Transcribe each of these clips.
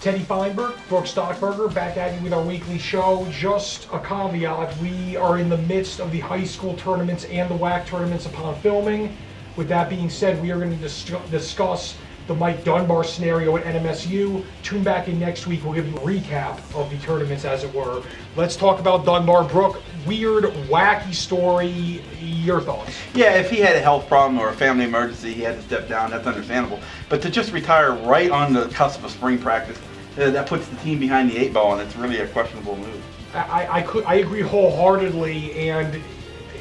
Teddy Feinberg, Brook Stockburger, back at you with our weekly show. Just a caveat, we are in the midst of the high school tournaments and the WAC tournaments upon filming. With that being said, we are going to discuss the Mike Dunbar scenario at NMSU. Tune back in next week, we'll give you a recap of the tournaments as it were. Let's talk about Dunbar. Brook, weird, wacky story, your thoughts? Yeah, if he had a health problem or a family emergency, he had to step down, that's understandable. But to just retire right on the cusp of spring practice, that puts the team behind the 8 ball, and it's really a questionable move. I agree wholeheartedly, and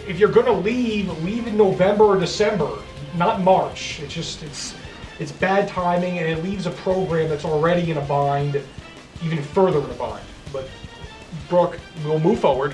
if you're going to leave in November or December, not March. It's bad timing, and it leaves a program that's already in a bind, even further in a bind. But Brook, we'll move forward.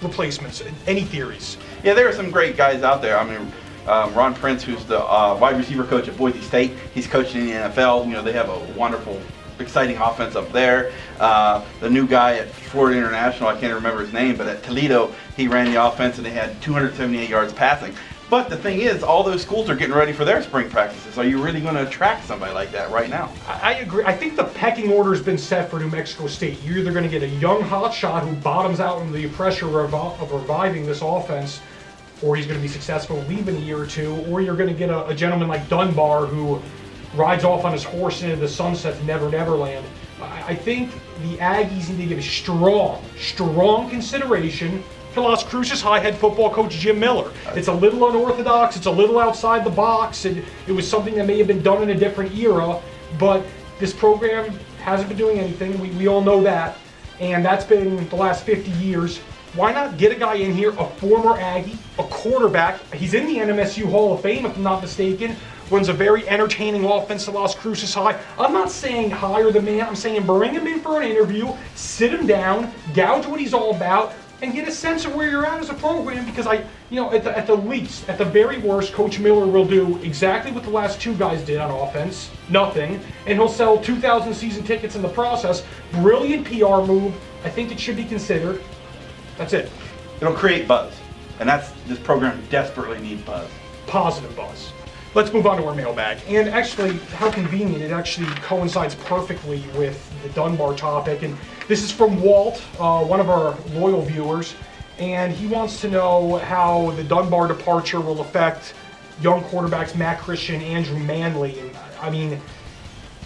Replacements, any theories? Yeah, there are some great guys out there. I mean, Ron Prince, who's the wide receiver coach at Boise State, he's coaching in the NFL. You know, they have a wonderful, exciting offense up there. The new guy at Florida International, I can't remember his name, but at Toledo, he ran the offense and they had 278 yards passing. But the thing is, all those schools are getting ready for their spring practices. Are you really going to attract somebody like that right now? I agree. I think the pecking order has been set for New Mexico State. You're either going to get a young hotshot who bottoms out under the pressure of reviving this offense, or he's going to be successful leaving a year or two, or you're going to get a gentleman like Dunbar who rides off on his horse into the sunset to Never Land. I think the Aggies need to give strong consideration to Las Cruces High head football coach Jim Miller. It's a little unorthodox, it's a little outside the box, and it was something that may have been done in a different era, but this program hasn't been doing anything. We all know that, and that's been the last 50 years. Why not get a guy in here, a former Aggie, a quarterback? He's in the NMSU Hall of Fame, if I'm not mistaken. Runs a very entertaining offense at Las Cruces High. I'm not saying hire the man, I'm saying bring him in for an interview, sit him down, gouge what he's all about, and get a sense of where you're at as a program, because at the least, at the very worst, Coach Miller will do exactly what the last two guys did on offense, nothing, and he'll sell 2,000 season tickets in the process. Brilliant PR move. I think it should be considered. That's it. It'll create buzz, and this program desperately needs buzz. Positive buzz. Let's move on to our mailbag. And actually, how convenient, it actually coincides perfectly with the Dunbar topic. And this is from Walt, one of our loyal viewers, and he wants to know how the Dunbar departure will affect young quarterbacks Matt Christian and Andrew Manley. And I mean,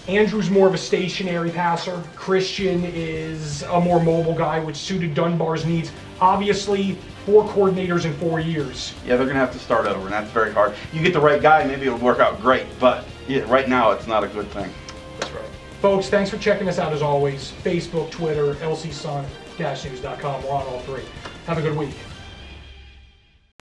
Andrew's more of a stationary passer. Christian is a more mobile guy, which suited Dunbar's needs. Obviously, 4 coordinators in 4 years. Yeah, they're going to have to start over, and that's very hard. You get the right guy, maybe it'll work out great, but yeah, right now it's not a good thing. That's right. Folks, thanks for checking us out as always. Facebook, Twitter, lcsun-news.com. We're on all 3. Have a good week.